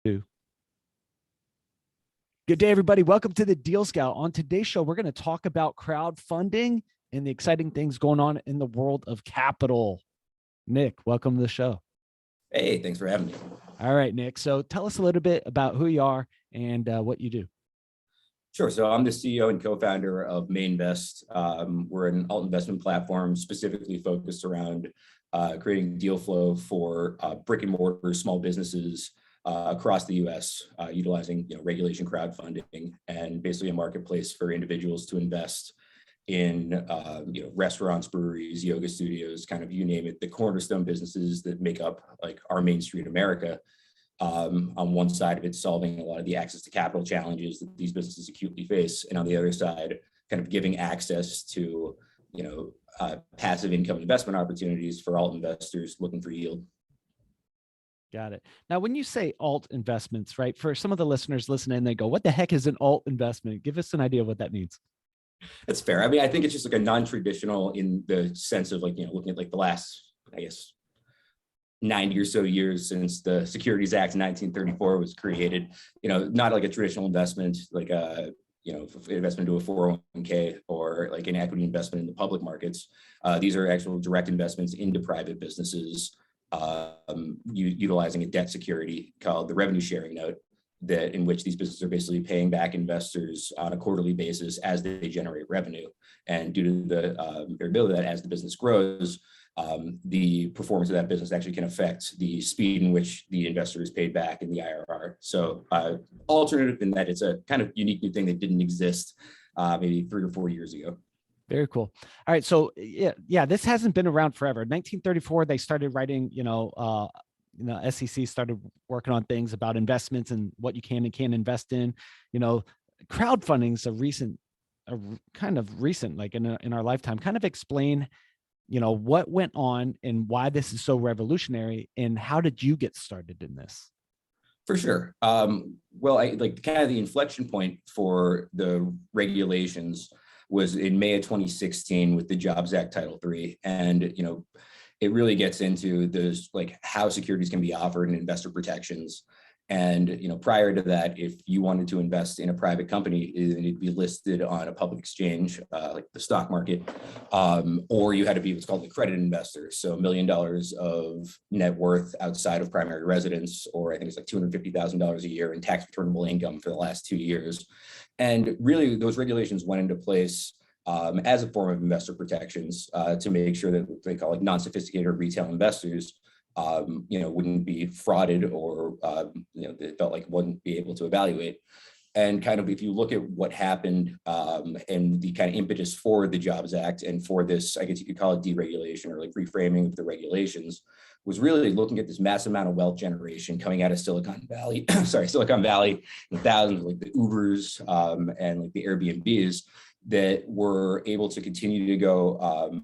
Good day, everybody. Welcome to the Deal Scout. On today's show, we're going to talk about crowdfunding and the exciting things going on in the world of capital. Nick, welcome to the show. Hey, thanks for having me. All right, Nick. So tell us a little bit about who you are and what you do. Sure. So I'm the CEO and co-founder of Mainvest. We're an alt investment platform specifically focused around creating deal flow for brick and mortar small businesses across the U.S., utilizing regulation crowdfunding and basically a marketplace for individuals to invest in restaurants, breweries, yoga studios, kind of you name it, the cornerstone businesses that make up like our Main Street America. On one side of it, solving a lot of the access to capital challenges that these businesses acutely face, and on the other side, kind of giving access to passive income investment opportunities for alt investors looking for yield. Got it. Now, when you say alt investments, right, for some of the listeners listening, they go, what the heck is an alt investment? Give us an idea of what that means. That's fair. I mean, I think it's just like a non-traditional in the sense of looking at like the last, 90 or so years since the Securities Act in 1934 was created, not like a traditional investment, like investment into a 401k or like an equity investment in the public markets. These are actual direct investments into private businesses, utilizing a debt security called the revenue sharing note, that in which these businesses are basically paying back investors on a quarterly basis as they generate revenue. And due to the variability that as the business grows, the performance of that business actually can affect the speed in which the investor is paid back in the IRR. So alternative in that it's a kind of unique new thing that didn't exist maybe 3 or 4 years ago. Very cool. All right. So yeah, this hasn't been around forever. 1934, they started writing, SEC started working on things about investments and what you can and can't invest in. Crowdfunding is kind of recent, like in our lifetime. Kind of explain what went on and why this is so revolutionary, and how did you get started in this? For sure. Well, I like kind of the inflection point for the regulations was in May of 2016 with the Jobs Act Title III. And, it really gets into those like how securities can be offered and investor protections. And, prior to that, if you wanted to invest in a private company, it needed to be listed on a public exchange, like the stock market, or you had to be what's called a credit investor. So $1 million of net worth outside of primary residence, or I think it's like $250,000 a year in tax returnable income for the last 2 years. And really those regulations went into place as a form of investor protections to make sure that what they call like non-sophisticated retail investors wouldn't be frauded or, they felt like wouldn't be able to evaluate. And kind of if you look at what happened and the kind of impetus for the Jobs Act and for this, I guess you could call it deregulation or like reframing of the regulations, was really looking at this massive amount of wealth generation coming out of Silicon Valley, Silicon Valley, the thousands of like the Ubers and like the Airbnbs that were able to continue to go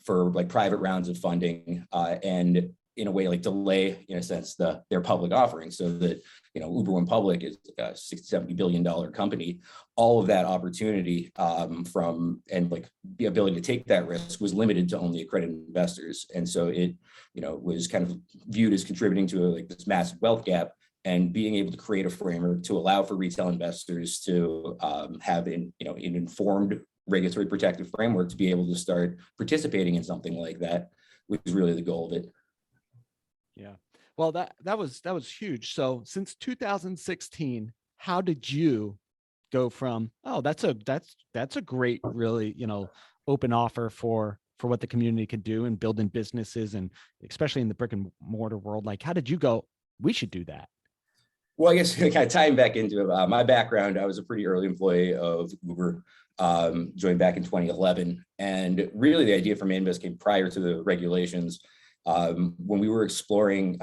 for like private rounds of funding and in a way like delay, in a sense, their public offering, so that Uber went public is like a $60-70 billion company. All of that opportunity from and like the ability to take that risk was limited to only accredited investors, and so it was kind of viewed as contributing to like this massive wealth gap. And being able to create a framework to allow for retail investors to have an informed regulatory protective framework to be able to start participating in something like that, which is really the goal of it. Yeah. Well, that was huge. So since 2016, how did you go from, oh, that's a great, really, open offer for what the community can do and building businesses, and especially in the brick and mortar world, like how did you go, we should do that? Well, I guess kind of tying back into my background, I was a pretty early employee of Uber, joined back in 2011. And really the idea for Mainvest came prior to the regulations. When we were exploring,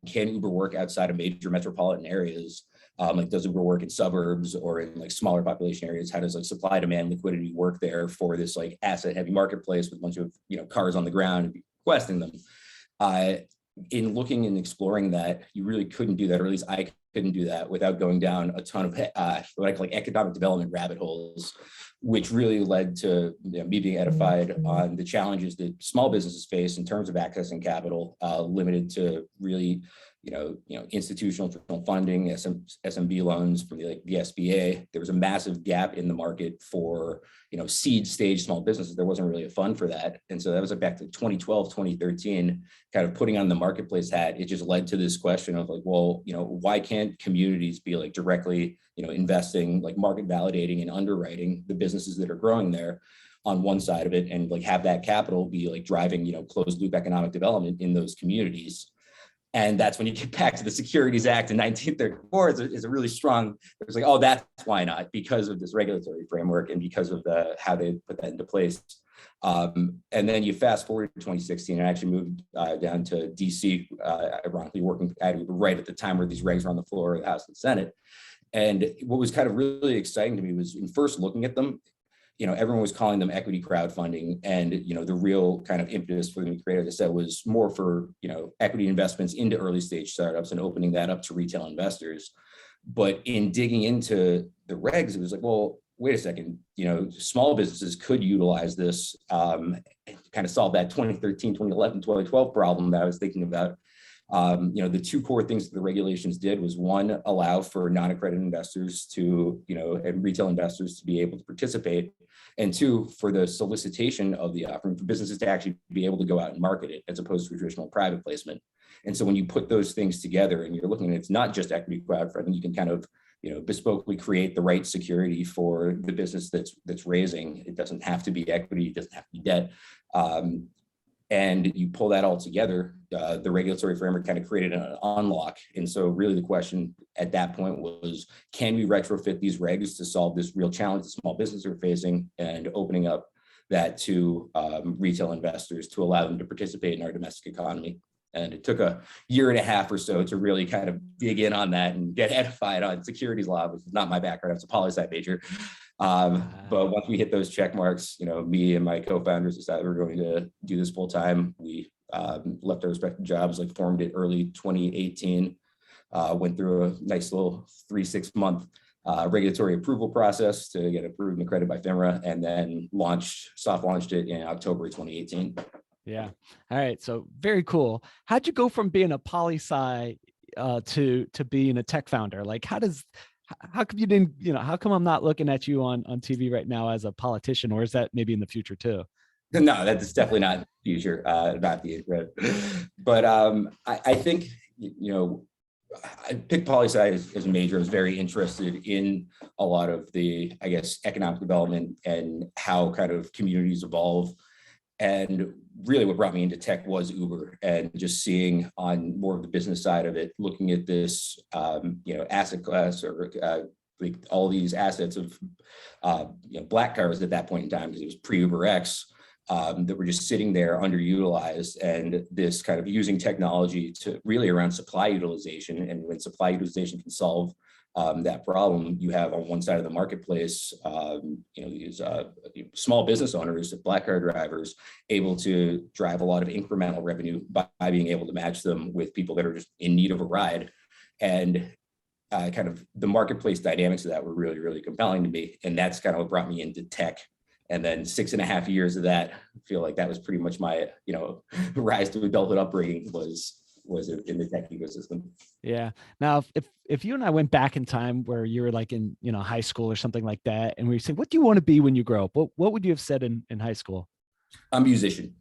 can Uber work outside of major metropolitan areas? Like does Uber work in suburbs or in like smaller population areas? How does like supply, demand, liquidity work there for this like asset heavy marketplace with a bunch of, cars on the ground and requesting them? In looking and exploring that, you really couldn't do that, or at least I couldn't do that without going down a ton of what I call like economic development rabbit holes, which really led to me being edified on the challenges that small businesses face in terms of accessing capital, limited to really institutional funding, SMB loans from the SBA. There was a massive gap in the market for, seed stage small businesses. There wasn't really a fund for that. And so that was back to 2012, 2013, kind of putting on the marketplace hat. It just led to this question of why can't communities be directly, investing, market validating and underwriting the businesses that are growing there on one side of it, and have that capital be driving, closed loop economic development in those communities. And that's when you get back to the Securities Act in 1934 is a really strong, it was oh, that's why not, because of this regulatory framework and because of how they put that into place. And then you fast forward to 2016, and I actually moved down to DC, ironically working right at the time where these regs were on the floor of the House and Senate. And what was kind of really exciting to me was in first looking at them, everyone was calling them equity crowdfunding. And, the real kind of impetus for them to create, as I said, was more for, equity investments into early stage startups and opening that up to retail investors. But in digging into the regs, it was well, wait a second, small businesses could utilize this, kind of solve that 2013, 2011, 2012 problem that I was thinking about. The two core things that the regulations did was, one, allow for non-accredited investors to, and retail investors to be able to participate, and two, for the solicitation of the offering for businesses to actually be able to go out and market it as opposed to traditional private placement. And so when you put those things together and you're looking at, it's not just equity crowdfunding, you can kind of, bespokely create the right security for the business that's raising. It doesn't have to be equity, it doesn't have to be debt. And you pull that all together, the regulatory framework kind of created an unlock. And so really the question at that point was, can we retrofit these regs to solve this real challenge that small businesses are facing, and opening up that to retail investors to allow them to participate in our domestic economy? And it took a year and a half or so to really kind of dig in on that and get edified on securities law, which is not my background. I was a poli-sci major. But once we hit those check marks, me and my co-founders decided we were going to do this full time. We left our respective jobs, formed it early 2018, went through a nice little 3-6 month regulatory approval process to get approved and accredited by FINRA, and then soft launched it in October 2018. Yeah. All right. So very cool. How'd you go from being a poli-sci to being a tech founder? How come you didn't, how come I'm not looking at you on TV right now as a politician, or is that maybe in the future too? No, that's definitely not the future, not the, but I think, I picked poli-sci as a major. I was very interested in a lot of the, I guess, economic development and how kind of communities evolve. And really what brought me into tech was Uber, and just seeing on more of the business side of it, looking at this, asset class, or all these assets of, black cars at that point in time, because it was pre-Uber X, that were just sitting there underutilized, and this kind of using technology to really around supply utilization. And when supply utilization can solve that problem, you have on one side of the marketplace, these small business owners, black car drivers, able to drive a lot of incremental revenue by being able to match them with people that are just in need of a ride. And kind of the marketplace dynamics of that were really, really compelling to me. And that's kind of what brought me into tech. And then 6.5 years of that, I feel like that was pretty much my, rise to adulthood upbringing was in the tech ecosystem. Yeah. Now, if you and I went back in time where you were in, high school or something like that, and we said, what do you want to be when you grow up? What would you have said in high school? I'm a musician.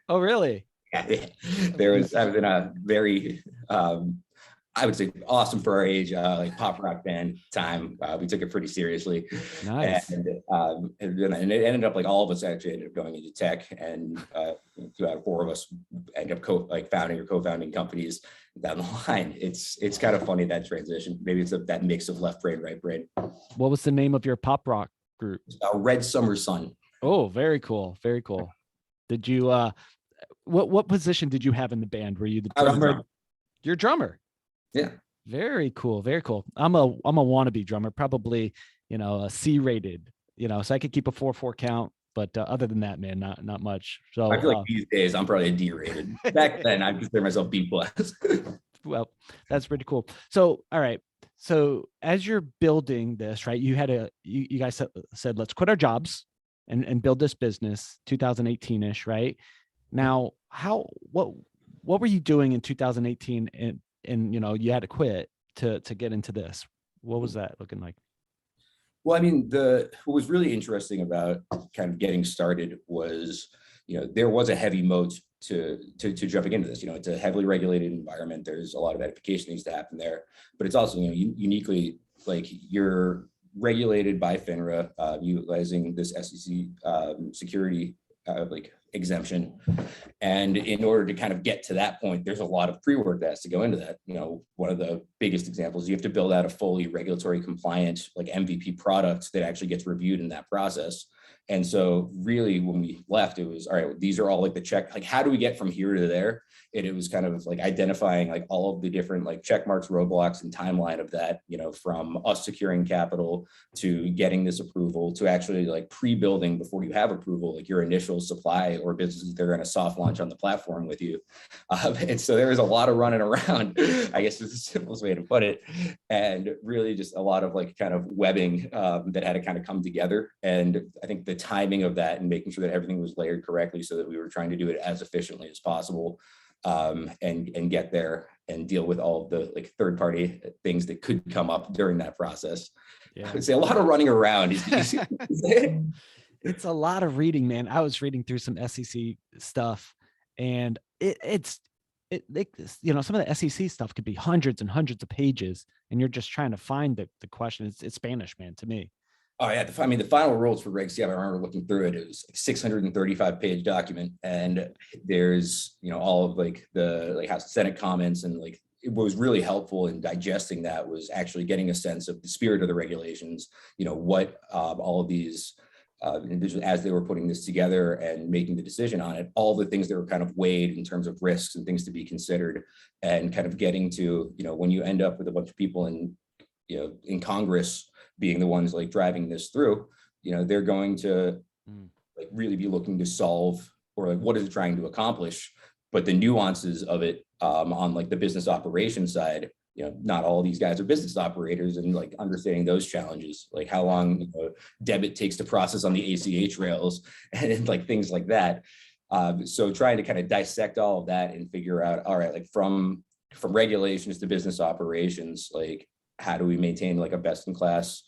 Oh, really? Yeah. I was in a very, I would say awesome for our age, pop rock band time. We took it pretty seriously. Nice. And it ended up all of us actually ended up going into tech, and 2 out of 4 of us end up founding or co-founding companies down the line. It's kind of funny, that transition. Maybe it's that mix of left brain, right brain. What was the name of your pop rock group? Red Summer Sun. Oh, very cool. Very cool. Did you, what position did you have in the band? Were you the drummer? You're a drummer. Yeah. Very cool. Very cool. I'm a wannabe drummer, probably, a C rated, so I could keep a 4/4 count, but other than that, man, not much. So I feel like these days I'm probably a D rated. Back then I consider myself B+. Well, that's pretty cool. So, all right. So as you're building this, right, you guys said, let's quit our jobs and build this business 2018-ish, right? Now, what were you doing in 2018 and and you had to quit to get into this. What was that looking like? Well, I mean, what was really interesting about kind of getting started was, there was a heavy moat to jumping into this. It's a heavily regulated environment. There's a lot of edification needs to happen there, but it's also, uniquely, like, you're regulated by FINRA, utilizing this SEC security like exemption. And in order to kind of get to that point, there's a lot of pre-work that has to go into that. One of the biggest examples, you have to build out a fully regulatory compliant, like, MVP product that actually gets reviewed in that process. And so really when we left, it was, all right, these are all like the check, like, how do we get from here to there? And it was kind of like identifying like all of the different like check marks, roadblocks, and timeline of that, from us securing capital to getting this approval to actually like pre-building before you have approval, like your initial supply or businesses they're going to soft launch on the platform with you. And so there was a lot of running around, I guess is the simplest way to put it. And really just a lot of like kind of webbing that had to kind of come together. And I think the timing of that and making sure that everything was layered correctly so that we were trying to do it as efficiently as possible, and get there and deal with all of the like third party things that could come up during that process. Yeah. I would say a lot of running around. It's a lot of reading, man. I was reading through some SEC stuff, and some of the SEC stuff could be hundreds and hundreds of pages, and you're just trying to find the question. It's Spanish, man, to me. Oh yeah, the final rules for Reg C, I remember looking through it. It was like 635-page document, and there's all of like the like House Senate comments, and like what was really helpful in digesting that was actually getting a sense of the spirit of the regulations. What all of these as they were putting this together and making the decision on it, all the things that were kind of weighed in terms of risks and things to be considered, and kind of getting to when you end up with a bunch of people in Congress being the ones like driving this through, they're going to like really be looking to solve, or like what is it trying to accomplish, but the nuances of it on like the business operations side, not all these guys are business operators, and like understanding those challenges, like how long debit takes to process on the ACH rails and like things like that. So trying to kind of dissect all of that and figure out, all right, like from regulations to business operations, like how do we maintain like a best in class,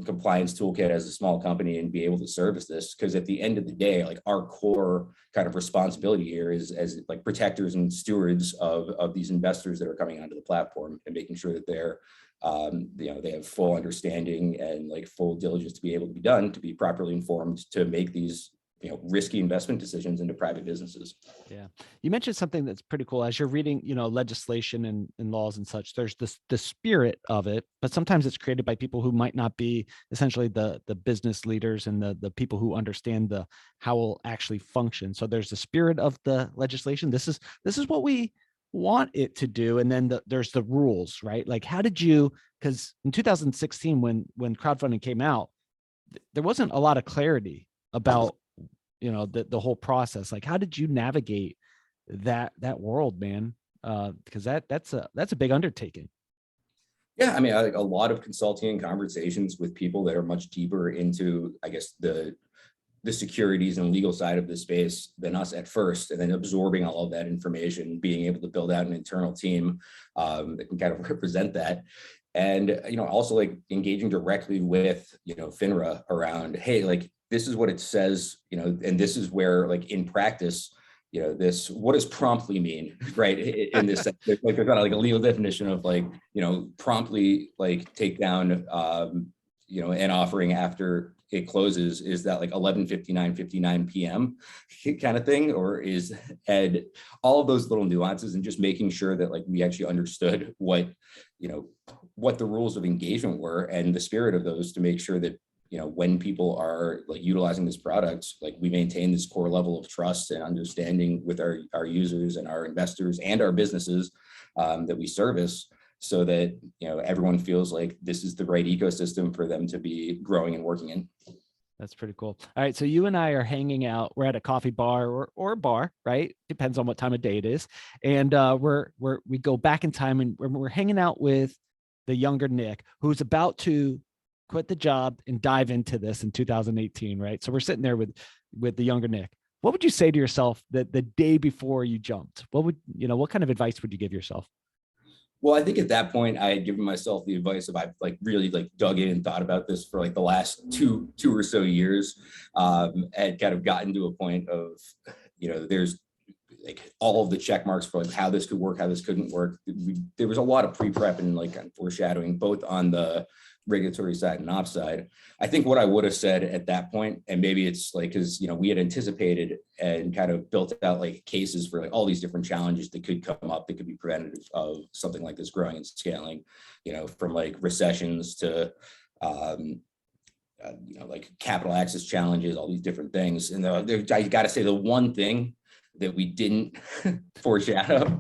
compliance toolkit as a small company and be able to service this? Because at the end of the day, like our core kind of responsibility here is as like protectors and stewards of these investors that are coming onto the platform, and making sure that they're, they have full understanding and like full diligence to be able to be done, to be properly informed, to make these risky investment decisions into private businesses. Yeah. You mentioned something that's pretty cool. As you're reading, legislation and laws and such, there's the spirit of it, but sometimes it's created by people who might not be essentially the business leaders and the people who understand how it will actually function. So there's the spirit of the legislation. This is what we want it to do. And then there's the rules, right? Like, how did you, because in 2016, when crowdfunding came out, there wasn't a lot of clarity about the whole process. Like, how did you navigate that world, man? Because that's a big undertaking. Yeah, I mean, a lot of consulting and conversations with people that are much deeper into, I guess, the securities and legal side of the space than us at first, and then absorbing all of that information, being able to build out an internal team that can kind of represent that. And, also like engaging directly with, FINRA around, hey, like, this is what it says, and this is where, like, in practice, what does promptly mean, right? In this, like, there's not like a legal definition of like, promptly like take down, an offering after it closes. Is that like 11:59 p.m. kind of thing, or is and all of those little nuances, and just making sure that like we actually understood what the rules of engagement were and the spirit of those, to make sure that when people are like utilizing this product, like we maintain this core level of trust and understanding with our users and our investors and our businesses that we service, so that everyone feels like this is the right ecosystem for them to be growing and working in. That's pretty cool. All right, so you and I are hanging out. We're at a coffee bar or a bar, right? Depends on what time of day it is, and we go back in time, and we're hanging out with the younger Nick, who's about to quit the job and dive into this in 2018, right? So we're sitting there with the younger Nick. What would you say to yourself that the day before you jumped? What kind of advice would you give yourself? Well, I think at that point I had given myself the advice of I've like really like dug in and thought about this for like the last two or so years, and kind of gotten to a point of, there's like all of the check marks for like how this could work, how this couldn't work. There was a lot of pre-prep and like foreshadowing, both on the regulatory side and ops side. I think what I would have said at that point, and maybe it's like, because we had anticipated and kind of built out like cases for like all these different challenges that could come up that could be preventative of something like this growing and scaling, from like recessions to like capital access challenges, all these different things. And I got to say, the one thing that we didn't foreshadow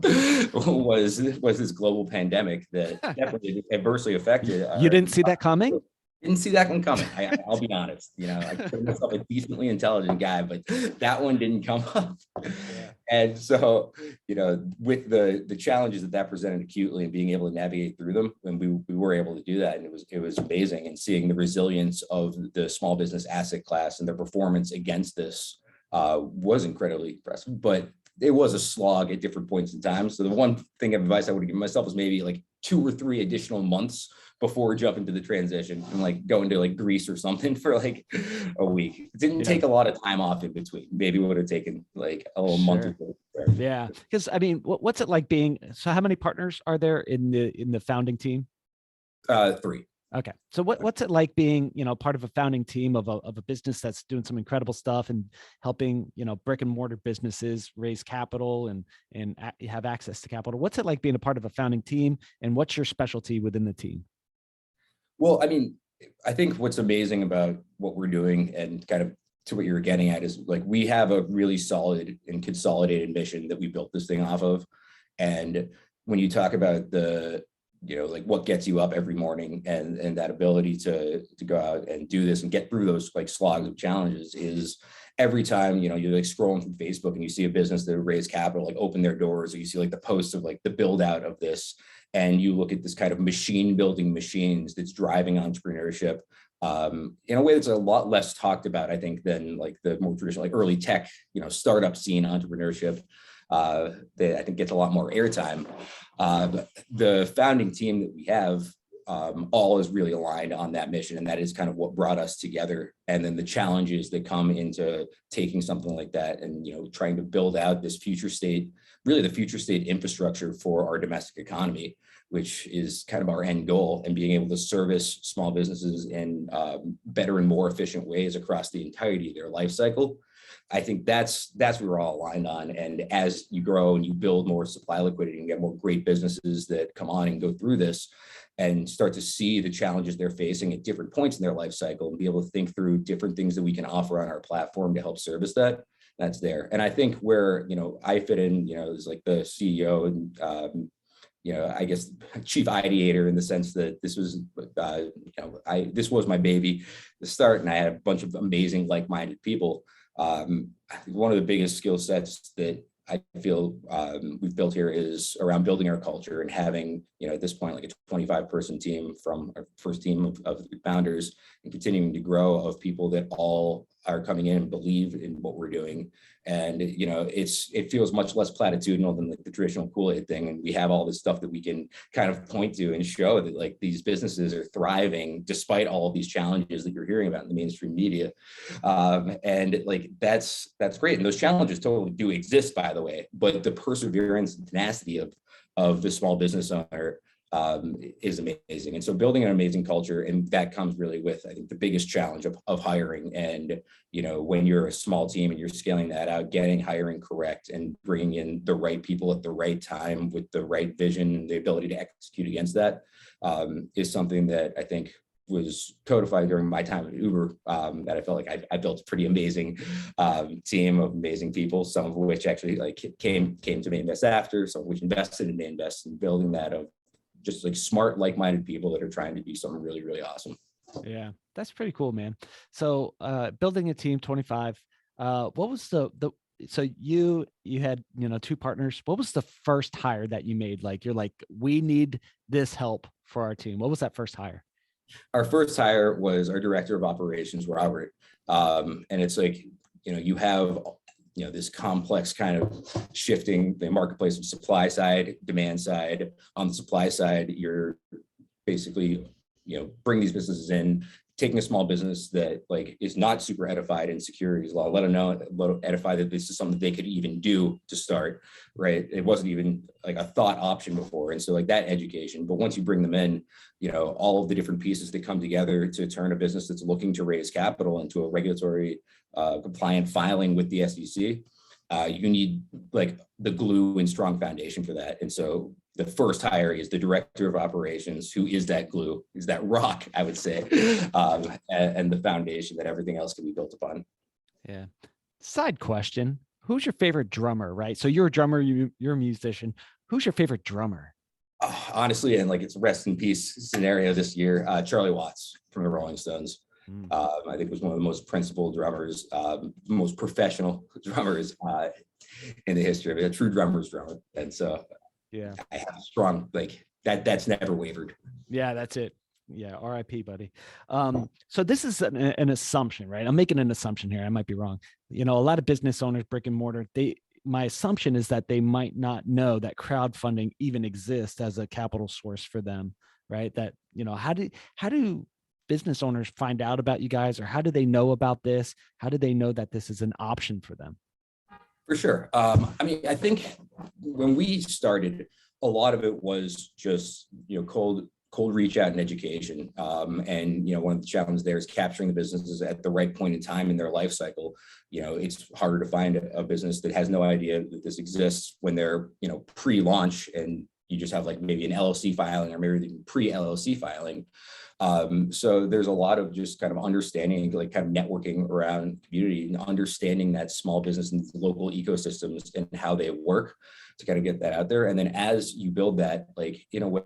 was this global pandemic that definitely adversely affected. You didn't see that coming? Didn't see that one coming. I'll be honest. I consider myself a decently intelligent guy, but that one didn't come up. Yeah. And so, with the challenges that presented acutely and being able to navigate through them, and we were able to do that, and it was amazing. And seeing the resilience of the small business asset class and their performance against this was incredibly impressive. But it was a slog at different points in time. So the one thing of advice I would have given myself was maybe like 2 or 3 additional months before jumping to the transition and like going to like Greece or something for like a week. It didn't take a lot of time off in between. Maybe it would have taken like a little month or so. Yeah. Because I mean, what's it like being, so how many partners are there in the founding team? 3. Okay. So what's it like being, part of a founding team of a business that's doing some incredible stuff and helping, brick and mortar businesses raise capital and have access to capital? What's it like being a part of a founding team, and what's your specialty within the team? Well, I mean, I think what's amazing about what we're doing, and kind of to what you're getting at, is like we have a really solid and consolidated mission that we built this thing off of. And when you talk about the like what gets you up every morning and that ability to go out and do this and get through those like slogs of challenges, is every time, you're like scrolling through Facebook and you see a business that raised capital, like open their doors, or you see like the posts of like the build out of this, and you look at this kind of machine building machines that's driving entrepreneurship in a way that's a lot less talked about, I think, than like the more traditional, like early tech, startup scene entrepreneurship. That I think gets a lot more airtime. The founding team that we have all is really aligned on that mission, and that is kind of what brought us together. And then the challenges that come into taking something like that and trying to build out this future state, really the future state infrastructure for our domestic economy, which is kind of our end goal, and being able to service small businesses in better and more efficient ways across the entirety of their life cycle. I think that's what we're all aligned on. And as you grow and you build more supply liquidity and get more great businesses that come on and go through this and start to see the challenges they're facing at different points in their life cycle, and be able to think through different things that we can offer on our platform to help service that, that's there. And I think where, I fit in, is like the CEO and, I guess chief ideator, in the sense that this was, this was my baby to start, and I had a bunch of amazing like-minded people. One of the biggest skill sets that I feel we've built here is around building our culture and having, at this point, like a 25-person team from our first team of founders, and continuing to grow of people that all are coming in and believe in what we're doing. And, it feels much less platitudinal than like the traditional Kool-Aid thing. And we have all this stuff that we can kind of point to and show that like these businesses are thriving despite all of these challenges that you're hearing about in the mainstream media. And like, that's great. And those challenges totally do exist, by the way, but the perseverance and tenacity of the small business owner is amazing. And so building an amazing culture, and that comes really with, I think, the biggest challenge of hiring. And, when you're a small team and you're scaling that out, getting hiring correct and bringing in the right people at the right time with the right vision and the ability to execute against that is something that I think was codified during my time at Uber, that I felt like I built a pretty amazing team of amazing people, some of which actually like came to Mainvest after, some of which invested in Mainvest, and building that of just like smart, like-minded people that are trying to do something really, really awesome. Yeah, that's pretty cool, man. So building a team, 25, what was so you had, 2 partners. What was the first hire that you made? Like, you're like, we need this help for our team. What was that first hire? Our first hire was our director of operations, Robert. And it's like, you have this complex kind of shifting the marketplace of supply side, demand side. On the supply side, you're basically, bring these businesses in, taking a small business that like is not super edified in securities law, let them edify that this is something they could even do to start, right? It wasn't even like a thought option before. And so like that education, but once you bring them in, all of the different pieces that come together to turn a business that's looking to raise capital into a regulatory compliant filing with the SEC, you need like the glue and strong foundation for that. And so the first hire is the director of operations, who is that glue, is that rock, I would say, and the foundation that everything else can be built upon. Yeah. Side question: who's your favorite drummer? Right. So you're a drummer. You're a musician. Who's your favorite drummer? Honestly, and like it's a rest in peace scenario this year. Charlie Watts from the Rolling Stones. I think was one of the most principled drummers, most professional drummers in the history of it. A true drummer's drummer, and so. Yeah, I have a strong like that. That's never wavered. Yeah, that's it. Yeah, R.I.P. buddy. So this is an assumption, right? I'm making an assumption here. I might be wrong. A lot of business owners, brick and mortar, my assumption is that they might not know that crowdfunding even exists as a capital source for them, right? That how do business owners find out about you guys, or how do they know about this? How do they know that this is an option for them? For sure. I think when we started, a lot of it was just, cold reach out and education. And, one of the challenges there is capturing the businesses at the right point in time in their life cycle. It's harder to find a business that has no idea that this exists when they're, pre-launch, and you just have like maybe an LLC filing or maybe even pre-LLC filing. So there's a lot of just kind of understanding, like kind of networking around community and understanding that small business and local ecosystems and how they work to kind of get that out there. And then as you build that, like in a way,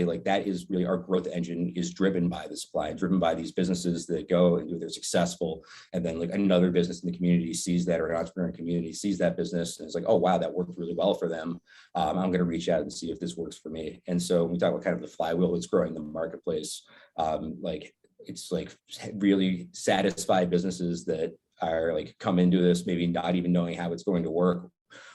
like that is really our growth engine is driven by the supply, driven by these businesses that go and they're successful. And then like another business in the community sees that, or an entrepreneur community sees that business and it's like, oh, wow, that worked really well for them. I'm going to reach out and see if this works for me. And so when we talk about kind of the flywheel that's growing the marketplace, like it's like really satisfied businesses that are like come into this, maybe not even knowing how it's going to work,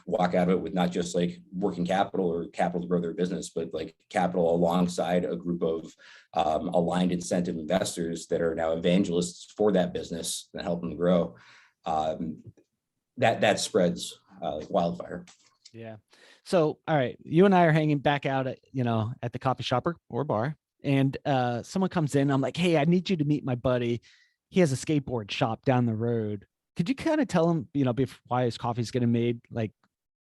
walk out of it with not just like working capital or capital to grow their business, but like capital alongside a group of aligned incentive investors that are now evangelists for that business that help them grow. That spreads like wildfire. Yeah. So, all right, you and I are hanging back out at, at the coffee shop or bar, and someone comes in. I'm like, hey, I need you to meet my buddy. He has a skateboard shop down the road. Could you kind of tell him, why his coffee's getting made, like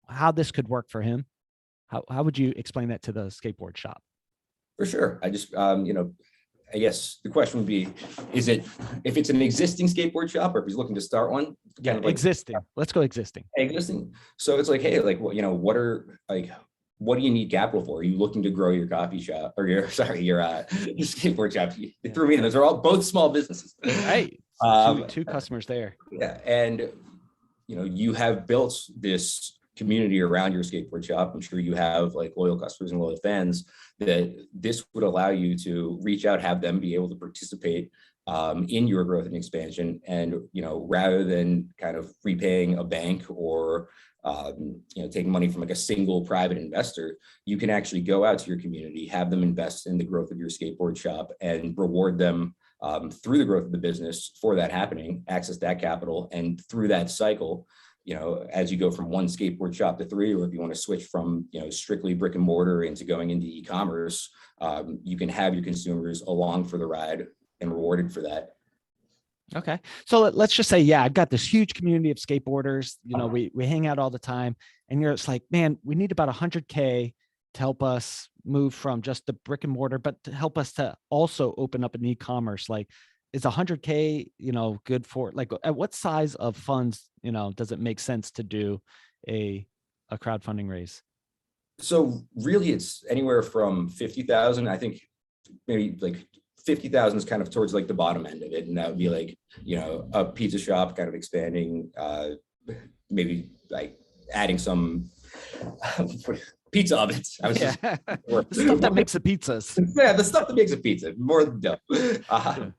how this could work for him? How would you explain that to the skateboard shop? For sure. I just, I guess the question would be, is it, if it's an existing skateboard shop or if he's looking to start one? Yeah, like, existing. Let's go existing. Existing. So it's like, hey, like, what do you need capital for? Are you looking to grow your coffee shop or your skateboard shop? You threw me in. Those are all both small businesses. Right. Two customers there. Yeah. And, you have built this community around your skateboard shop. I'm sure you have like loyal customers and loyal fans that this would allow you to reach out, have them be able to participate in your growth and expansion. And, rather than kind of repaying a bank or, taking money from like a single private investor, you can actually go out to your community, have them invest in the growth of your skateboard shop and reward them through the growth of the business for that happening, access that capital. And through that cycle, as you go from one skateboard shop to three, or if you want to switch from, strictly brick and mortar into going into e-commerce, you can have your consumers along for the ride and rewarded for that. Okay. So let's just say, I've got this huge community of skateboarders, we hang out all the time, and it's like, man, we need about 100K to help us move from just the brick and mortar, but to help us to also open up an e-commerce. Like, is 100K, good for, like, at what size of funds, does it make sense to do a crowdfunding raise? So really it's anywhere from 50,000. I think maybe like 50,000 is kind of towards like the bottom end of it. And that would be like, a pizza shop kind of expanding, maybe like adding some pizza ovens. The stuff that makes the pizzas. Yeah, the stuff that makes a pizza, more than dough.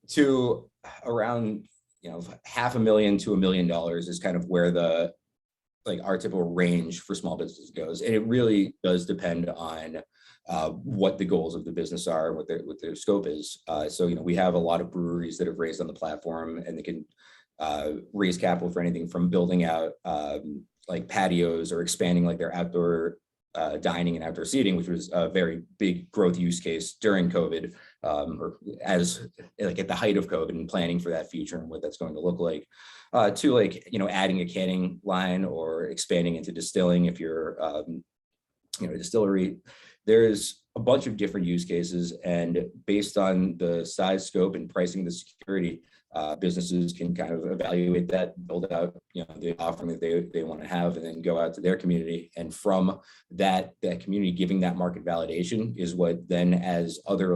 To around $500,000 to $1 million is kind of where the our typical range for small business goes. And it really does depend on what the goals of the business are, what their scope is. So, we have a lot of breweries that have raised on the platform, and they can raise capital for anything from building out patios or expanding their outdoor dining and outdoor seating, which was a very big growth use case during COVID, or as at the height of COVID, and planning for that future and what that's going to look like. To adding a canning line or expanding into distilling if you're a distillery. There's a bunch of different use cases, and based on the size, scope, and pricing of the security, businesses can kind of evaluate that, build out the offering that they want to have, and then go out to their community. And from that community giving that market validation is what then, as other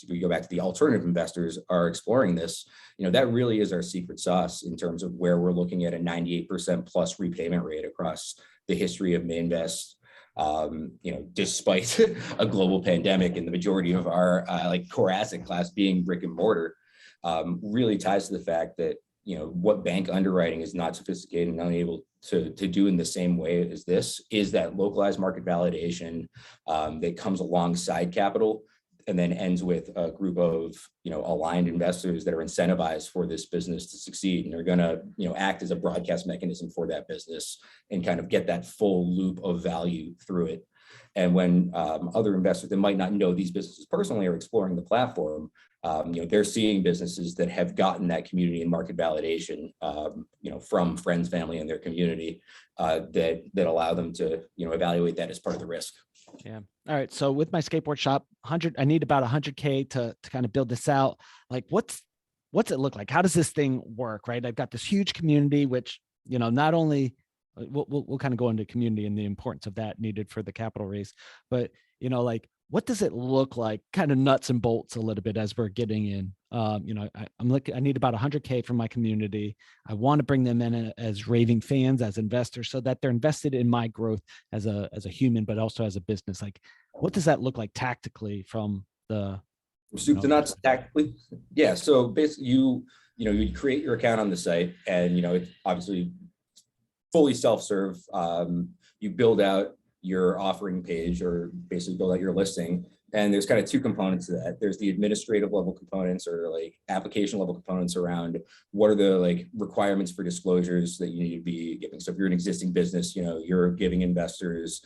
we go back to the alternative investors are exploring this, that really is our secret sauce in terms of where we're looking at a 98% plus repayment rate across the history of Mainvest. Despite a global pandemic and the majority of our core asset class being brick and mortar, really ties to the fact that what bank underwriting is not sophisticated and unable to do in the same way as this is that localized market validation that comes alongside capital, and then ends with a group of aligned investors that are incentivized for this business to succeed, and they're going to act as a broadcast mechanism for that business and kind of get that full loop of value through it. And when other investors that might not know these businesses personally are exploring the platform, they're seeing businesses that have gotten that community and market validation, from friends, family, and their community, that allow them to, evaluate that as part of the risk. Yeah. All right. So with my skateboard shop, I need about 100K to kind of build this out. What's it look like? How does this thing work? Right. I've got this huge community, which, not only we'll kind of go into community and the importance of that needed for the capital raise, but, what does it look like, kind of nuts and bolts a little bit as we're getting in? I need about 100K from my community. I want to bring them in as raving fans, as investors, so that they're invested in my growth as a human, but also as a business. What does that look like tactically from the soup to nuts tactically? Yeah. So basically you create your account on the site, and, it's obviously fully self-serve. You build out your offering page, or basically build out your listing. And there's kind of two components to that. There's the administrative level components, or application level components around what are the requirements for disclosures that you need to be giving. So if you're an existing business, you're giving investors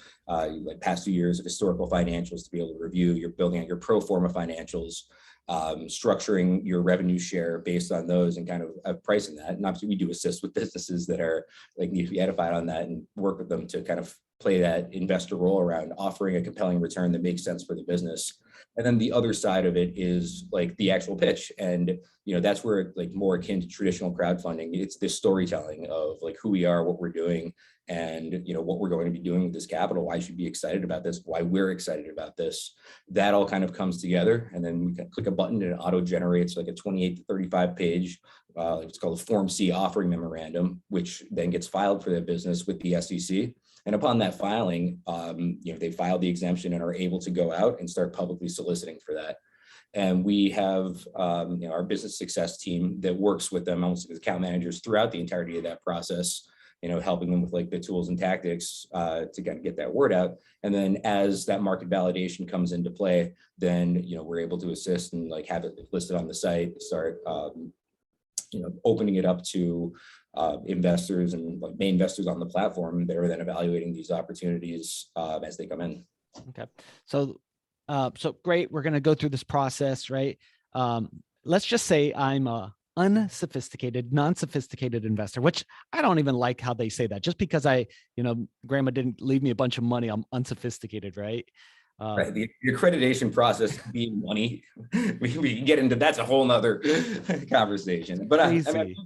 past 2 years of historical financials to be able to review. You're building out your pro forma financials, structuring your revenue share based on those, and kind of pricing that. And obviously we do assist with businesses that are need to be edified on that, and work with them to kind of play that investor role around offering a compelling return that makes sense for the business. And then the other side of it is the actual pitch. And, that's where more akin to traditional crowdfunding. It's this storytelling of who we are, what we're doing, and, what we're going to be doing with this capital, why you should be excited about this, why we're excited about this. That all kind of comes together. And then we can click a button and it auto generates a 28 to 35 page, it's called a Form C offering memorandum, which then gets filed for the business with the SEC. And upon that filing, they file the exemption and are able to go out and start publicly soliciting for that. And we have our business success team that works with them, almost as account managers, throughout the entirety of that process, helping them with the tools and tactics to kind of get that word out. And then as that market validation comes into play, then we're able to assist and have it listed on the site, start opening it up to investors and main investors on the platform that are then evaluating these opportunities as they come in. Okay. So great. We're going to go through this process, right? Let's just say I'm a unsophisticated, non-sophisticated investor, which I don't even like how they say that. Just because grandma didn't leave me a bunch of money, I'm unsophisticated, right? Right. The accreditation process being money, we can get into, that's a whole nother conversation. But I mean,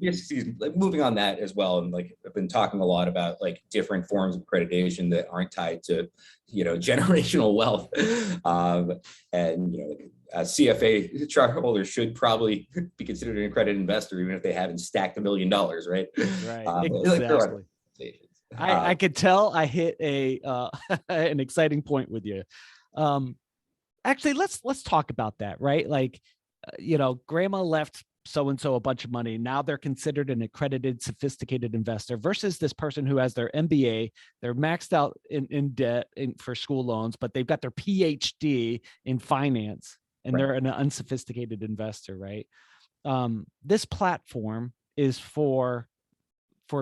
moving on that as well. And I've been talking a lot about different forms of accreditation that aren't tied to, generational wealth. And, a CFA chart holder should probably be considered an accredited investor, even if they haven't stacked $1 million, right? Right. Exactly. I could tell I hit an exciting point with you. Actually, let's talk about that, right? Grandma left so-and-so a bunch of money. Now they're considered an accredited, sophisticated investor versus this person who has their MBA, they're maxed out in debt for school loans, but they've got their PhD in finance and they're an unsophisticated investor, right? This platform is for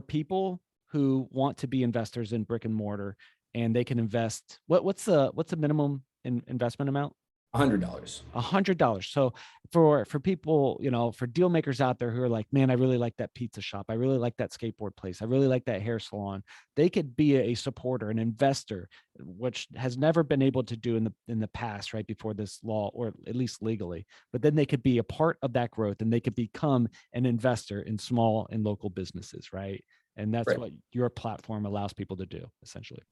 people who want to be investors in brick and mortar, and they can invest. What's the minimum investment amount? $100. $100. So for people, for deal makers out there who are like, man, I really like that pizza shop. I really like that skateboard place. I really like that hair salon. They could be a supporter, an investor, which has never been able to do in the past, right before this law, or at least legally. But then they could be a part of that growth, and they could become an investor in small and local businesses, right? And that's what your platform allows people to do, essentially.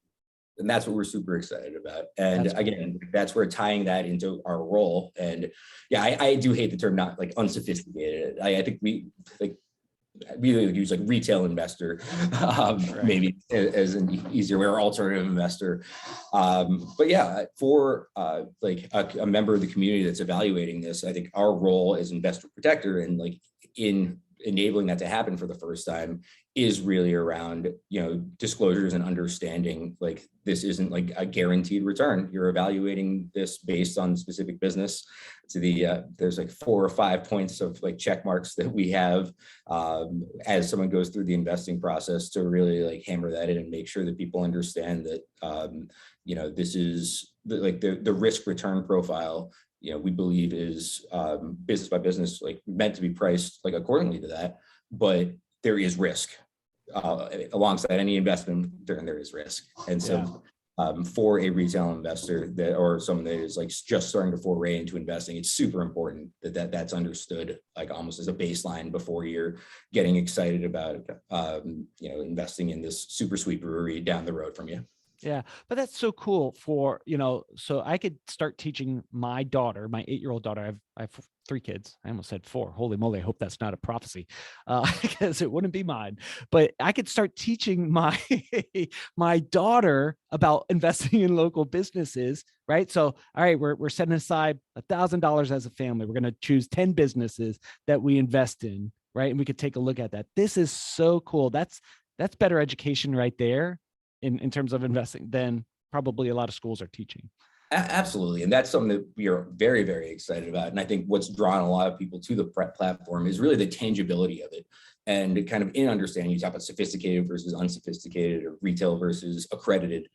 And that's what we're super excited about. And again, that's where tying that into our role. And yeah, I do hate the term not like unsophisticated. I think we use like retail investor, maybe as an easier way, or alternative investor. But yeah, for like a member of the community that's evaluating this, I think our role as investor protector and like in enabling that to happen for the first time is really around, disclosures and understanding like this isn't like a guaranteed return. You're evaluating this based on specific business. To there's like 4 or 5 points of like check marks that we have as someone goes through the investing process to really like hammer that in and make sure that people understand that this is the risk return profile. We believe is business by business, like meant to be priced like accordingly to that, but there is risk alongside any investment. There is risk, and so for a retail investor or someone that is like just starting to foray into investing, it's super important that's understood like almost as a baseline before you're getting excited about investing in this super sweet brewery down the road from you. Yeah, but that's so cool so I could start teaching my daughter, my 8-year-old daughter. I have 3 kids. I almost said 4. Holy moly. I hope that's not a prophecy because it wouldn't be mine. But I could start teaching my my daughter about investing in local businesses, right? So, all right, we're setting aside $1,000 as a family. We're going to choose 10 businesses that we invest in, right? And we could take a look at that. This is so cool. That's better education right there. In terms of investing than probably a lot of schools are teaching. Absolutely. And that's something that we are very, very excited about. And I think what's drawn a lot of people to the platform is really the tangibility of it. And kind of in understanding, you talk about sophisticated versus unsophisticated, or retail versus accredited.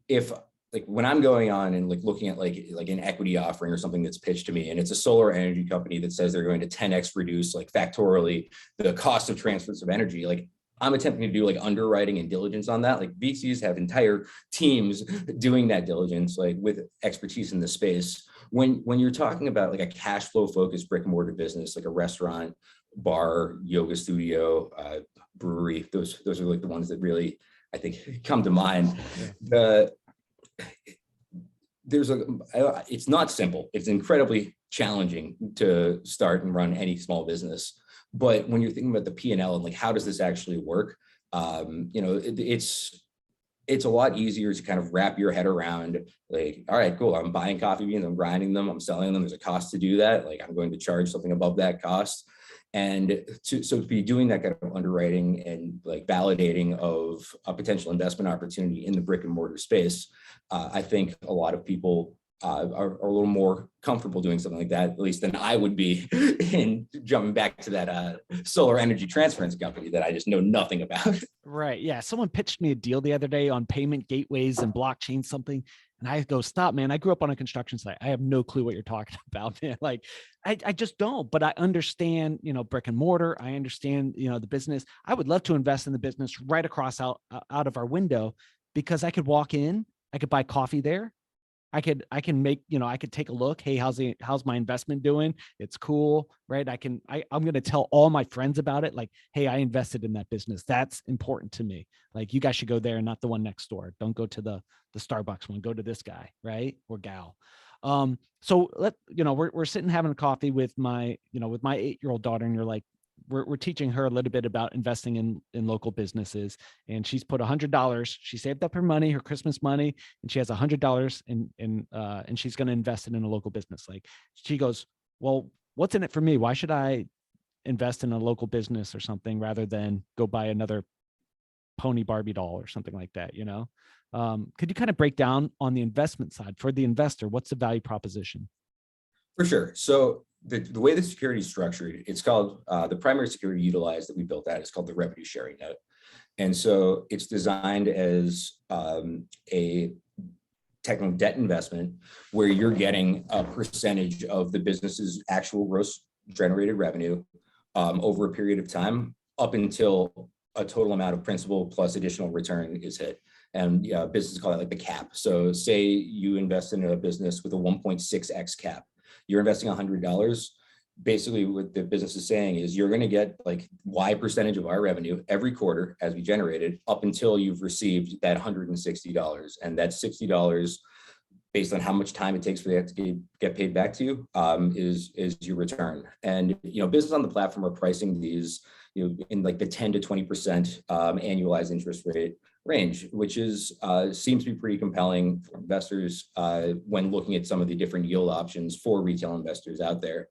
If like when I'm going on and like looking at like an equity offering or something that's pitched to me, and it's a solar energy company that says they're going to 10x reduce like factorially the cost of transfers of energy, like I'm attempting to do like underwriting and diligence on that. Like VCs have entire teams doing that diligence, like with expertise in the space. When you're talking about like a cash flow focused brick and mortar business, like a restaurant, bar, yoga studio, brewery, those are like the ones that really, I think, come to mind. It's not simple. It's incredibly challenging to start and run any small business. But when you're thinking about the P&L and like, how does this actually work? It's a lot easier to kind of wrap your head around like, all right, cool. I'm buying coffee beans, I'm grinding them, I'm selling them. There's a cost to do that. Like I'm going to charge something above that cost. And to be doing that kind of underwriting and like validating of a potential investment opportunity in the brick and mortar space, I think a lot of people are a little more comfortable doing something like that, at least than I would be in jumping back to that solar energy transference company that I just know nothing about. Right. Yeah. Someone pitched me a deal the other day on payment gateways and blockchain something. And I go, stop, man. I grew up on a construction site. I have no clue what you're talking about, man. Like, I just don't, but I understand, brick and mortar. I understand, the business. I would love to invest in the business right across out of our window, because I could walk in, I could buy coffee there. I can make, I could take a look. Hey, how's my investment doing? It's cool, right? I'm going to tell all my friends about it. Like, hey, I invested in that business. That's important to me. Like, you guys should go there and not the one next door. Don't go to the Starbucks one, go to this guy, right? Or gal. So we're sitting having a coffee with my 8-year-old daughter, and you're like, we're teaching her a little bit about investing in local businesses. And she's put $100. She saved up her money, her Christmas money, and she has $100 and she's going to invest it in a local business. Like, she goes, well, what's in it for me? Why should I invest in a local business or something rather than go buy another pony Barbie doll or something like that, you know? Could you kind of break down on the investment side for the investor? What's the value proposition? For sure. So the way the security is structured, it's called the primary security utilized that we built out is called the revenue sharing note. And so it's designed as a technical debt investment where you're getting a percentage of the business's actual gross generated revenue over a period of time up until a total amount of principal plus additional return is hit. And businesses call it like the cap. So say you invest in a business with a 1.6x cap, you're investing $100. Basically what the business is saying is you're going to get like Y percentage of our revenue every quarter as we generate it up until you've received that $160. And that $60 based on how much time it takes for that to get paid back to you is your return. And, businesses on the platform are pricing these, in like the 10 to 20% annualized interest rate range, which is seems to be pretty compelling for investors when looking at some of the different yield options for retail investors out there.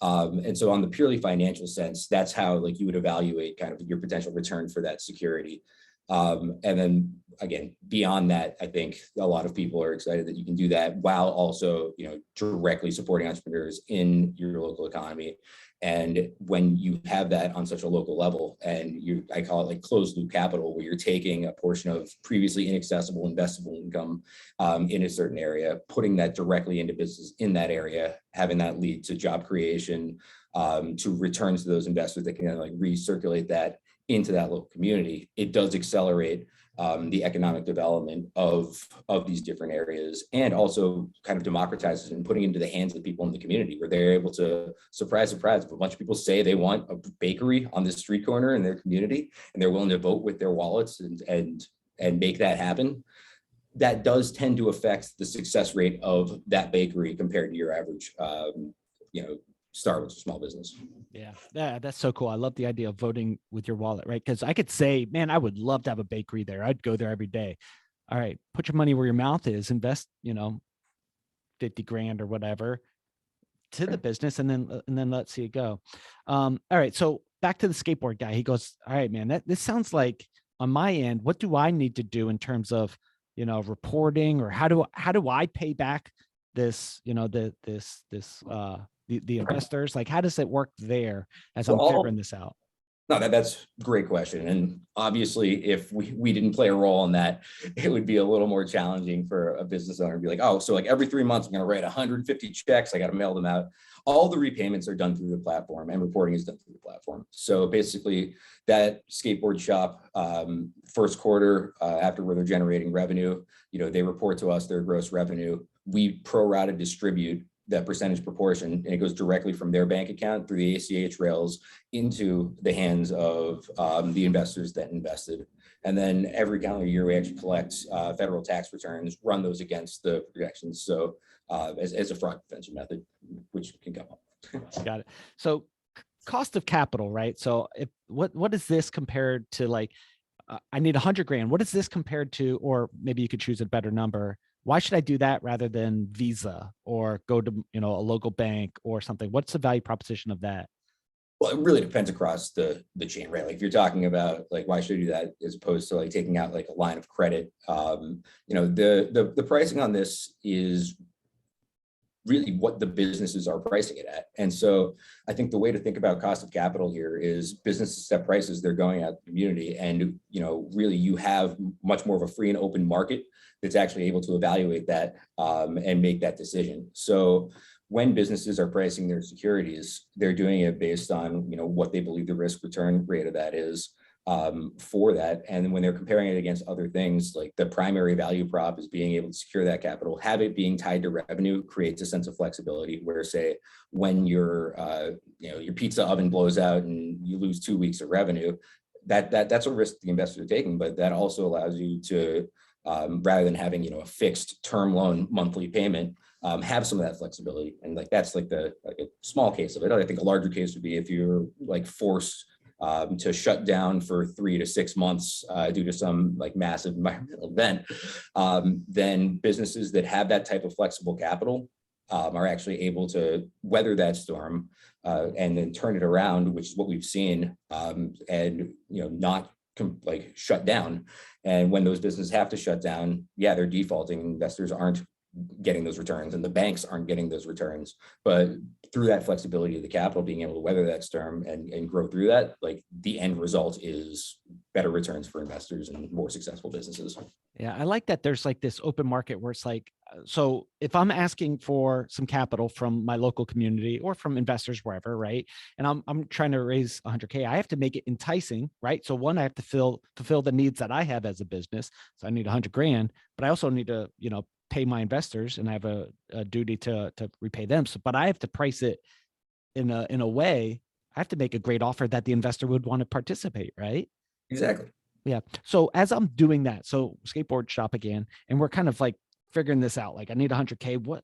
And so on the purely financial sense, that's how like you would evaluate kind of your potential return for that security. And then again, beyond that, I think a lot of people are excited that you can do that while also, directly supporting entrepreneurs in your local economy. And when you have that on such a local level, and I call it like closed loop capital, where you're taking a portion of previously inaccessible investable income in a certain area, putting that directly into business in that area, having that lead to job creation, to returns to those investors that can like recirculate that into that local community, it does accelerate the economic development of these different areas, and also kind of democratizes and putting into the hands of people in the community where they're able to, surprise, if a bunch of people say they want a bakery on the street corner in their community and they're willing to vote with their wallets and make that happen, that does tend to affect the success rate of that bakery compared to your average, start with a small business. Yeah, that's so cool. I love the idea of voting with your wallet, right? Because I could say, man, I would love to have a bakery there. I'd go there every day. All right, put your money where your mouth is. Invest, 50 grand or whatever to the business, and then let's see it go. All right, so back to the skateboard guy. He goes, all right, man, this sounds like on my end, what do I need to do in terms of reporting, or how do I pay back this, the investors? Like, how does it work there as I'm figuring this out? No, that's a great question. And obviously, if we didn't play a role in that, it would be a little more challenging for a business owner to be like, oh, so like every 3 months, I'm going to write 150 checks. I got to mail them out. All the repayments are done through the platform, and reporting is done through the platform. So basically, that skateboard shop, first quarter, after where they're generating revenue, they report to us their gross revenue. We pro rata distribute that percentage proportion, and it goes directly from their bank account through the ACH rails into the hands of the investors that invested. And then every calendar year, we actually collect federal tax returns, run those against the projections. So as a fraud prevention method, which can come up. Got it. So cost of capital, right? So what is this compared to, like, I need 100 grand. What is this compared to, or maybe you could choose a better number. Why should I do that rather than Visa or go to, a local bank or something? What's the value proposition of that? Well, it really depends across the chain, right? Like if you're talking about like, why should I do that as opposed to like taking out like a line of credit? The pricing on this is really what the businesses are pricing it at. And so I think the way to think about cost of capital here is businesses set prices, they're going out to the community, and really you have much more of a free and open market that's actually able to evaluate that and make that decision. So when businesses are pricing their securities, they're doing it based on what they believe the risk return rate of that is for that. And when they're comparing it against other things, like the primary value prop is being able to secure that capital, have it being tied to revenue creates a sense of flexibility where, say, when your pizza oven blows out and you lose 2 weeks of revenue, that's a risk the investors are taking, but that also allows you to, rather than having a fixed term loan monthly payment, have some of that flexibility. And like that's like a small case of it. I think a larger case would be if you're like forced to shut down for 3 to 6 months due to some like massive environmental event, then businesses that have that type of flexible capital are actually able to weather that storm and then turn it around, which is what we've seen, and not like shut down. And when those businesses have to shut down, yeah, they're defaulting. Investors aren't getting those returns and the banks aren't getting those returns. But through that flexibility of the capital, being able to weather that storm and grow through that, like the end result is better returns for investors and more successful businesses. Yeah, I like that there's like this open market where it's like, so if I'm asking for some capital from my local community or from investors wherever, right? And I'm trying to raise 100K, I have to make it enticing, right? So one, I have to fulfill the needs that I have as a business. So I need 100 grand, but I also need to, pay my investors, and I have a duty to repay them. So, but I have to price it in a way. I have to make a great offer that the investor would want to participate, right? Exactly. Yeah. So as I'm doing that, so skateboard shop again, and we're kind of like figuring this out. Like I need 100K. What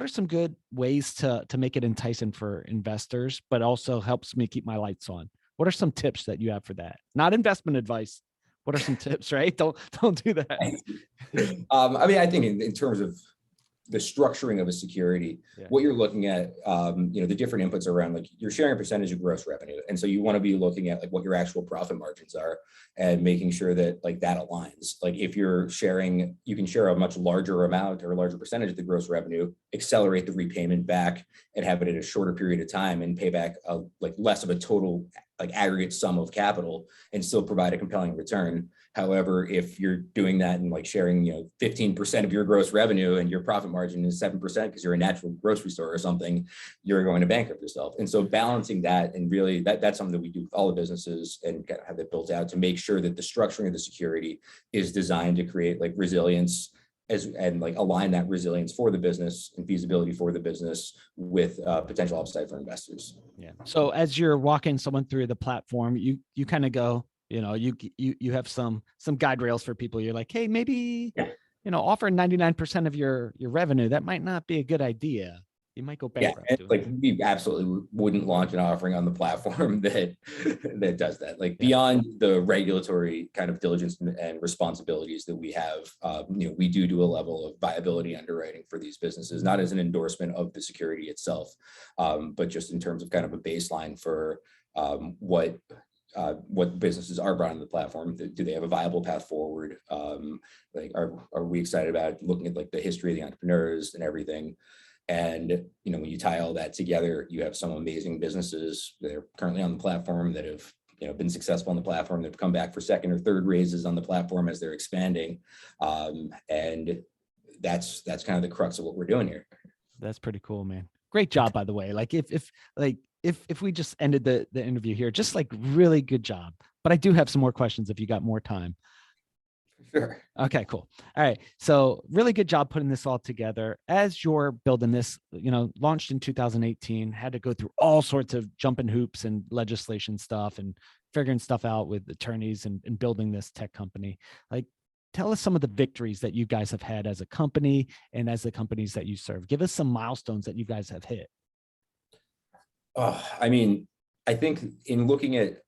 are some good ways to make it enticing for investors, but also helps me keep my lights on? What are some tips that you have for that? Not investment advice. What are some tips, right? Don't do that. I mean, I think in terms of the structuring of a security, what you're looking at, the different inputs around, like you're sharing a percentage of gross revenue. And so you want to be looking at like what your actual profit margins are and making sure that like that aligns. Like if you're sharing, you can share a much larger amount or a larger percentage of the gross revenue, accelerate the repayment back and have it in a shorter period of time and pay back like less of a total like aggregate sum of capital and still provide a compelling return. However, if you're doing that and like sharing, 15% of your gross revenue and your profit margin is 7% because you're a natural grocery store or something, you're going to bankrupt yourself. And so balancing that, and really that's something that we do with all the businesses and have that built out to make sure that the structuring of the security is designed to create like resilience and like align that resilience for the business and feasibility for the business with potential upside for investors. Yeah. So as you're walking someone through the platform, you kind of go, you have some guide rails for people. You're like, hey, maybe, offer 99% of your revenue. That might not be a good idea. You might go bankrupt. Yeah, like we absolutely wouldn't launch an offering on the platform that does that. Like beyond the regulatory kind of diligence and responsibilities that we have, we do a level of viability underwriting for these businesses, not as an endorsement of the security itself, but just in terms of kind of a baseline for what businesses are brought on the platform. Do they have a viable path forward? Like are we excited about looking at like the history of the entrepreneurs and everything? And, when you tie all that together, you have some amazing businesses that are currently on the platform that have, been successful on the platform. They've come back for second or third raises on the platform as they're expanding. And that's kind of the crux of what we're doing here. That's pretty cool, man. Great job, by the way. Like if we just ended the interview here, just like really good job. But I do have some more questions if you got more time. Sure. Okay, cool. All right. So really good job putting this all together. As you're building this, launched in 2018, had to go through all sorts of jumping hoops and legislation stuff and figuring stuff out with attorneys and building this tech company. Like, tell us some of the victories that you guys have had as a company and as the companies that you serve. Give us some milestones that you guys have hit. I mean, I think in looking at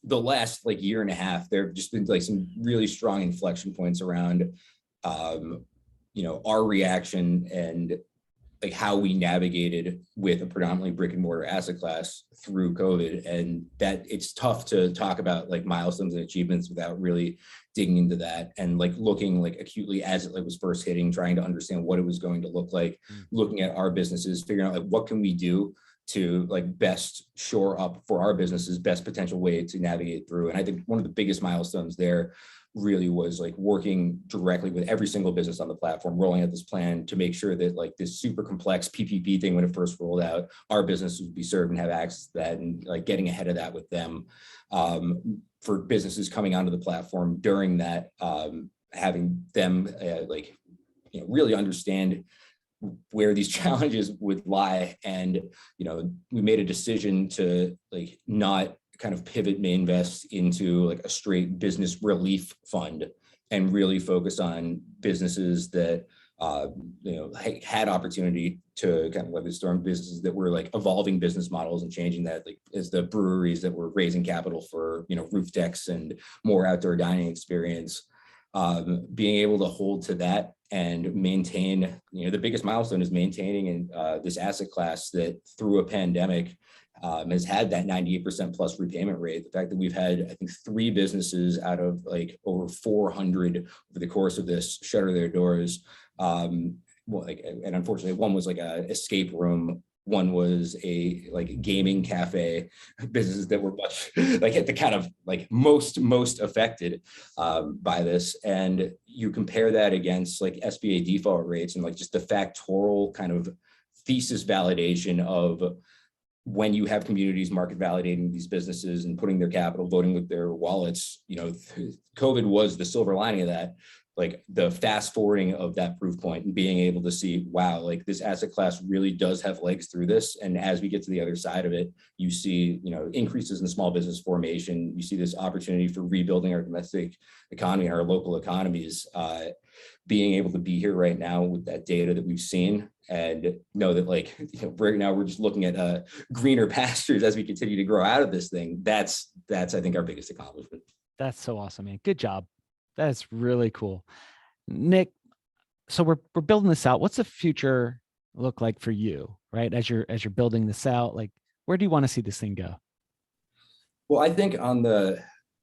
the last like year and a half, there have just been like some really strong inflection points around, our reaction and like how we navigated with a predominantly brick and mortar asset class through COVID. And that it's tough to talk about like milestones and achievements without really digging into that and like looking like acutely as it like was first hitting, trying to understand what it was going to look like, looking at our businesses, figuring out like what can we do to like best shore up for our businesses best potential way to navigate through. And I think one of the biggest milestones there really was like working directly with every single business on the platform, rolling out this plan to make sure that like this super complex PPP thing, when it first rolled out, our business would be served and have access to that, and like getting ahead of that with them. For businesses coming onto the platform during that, having them really understand where these challenges would lie. And, we made a decision to like not kind of pivot Mainvest into like a straight business relief fund and really focus on businesses that, had opportunity to kind of weather the storm, businesses that were like evolving business models and changing that, like as the breweries that were raising capital for, roof decks and more outdoor dining experience. being able to hold to that and maintain, the biggest milestone is maintaining this asset class that through a pandemic has had that 98% plus repayment rate. The fact that we've had, I think, 3 businesses out of like over 400 over the course of this shutter their doors. And unfortunately, one was like a escape room. One was a like gaming cafe, businesses that were much like at the kind of like most affected by this. And you compare that against like SBA default rates and like just the factorial kind of thesis validation of when you have communities market validating these businesses and putting their capital, voting with their wallets. COVID was the silver lining of that. Like the fast forwarding of that proof point and being able to see, wow, like this asset class really does have legs through this. And as we get to the other side of it, you see, increases in small business formation. You see this opportunity for rebuilding our domestic economy, our local economies, being able to be here right now with that data that we've seen and know that like, right now we're just looking at greener pastures as we continue to grow out of this thing. That's I think our biggest accomplishment. That's so awesome, man. Good job. That's really cool. Nick, so we're building this out. What's the future look like for you, right? As you're building this out, like where do you want to see this thing go? Well, I think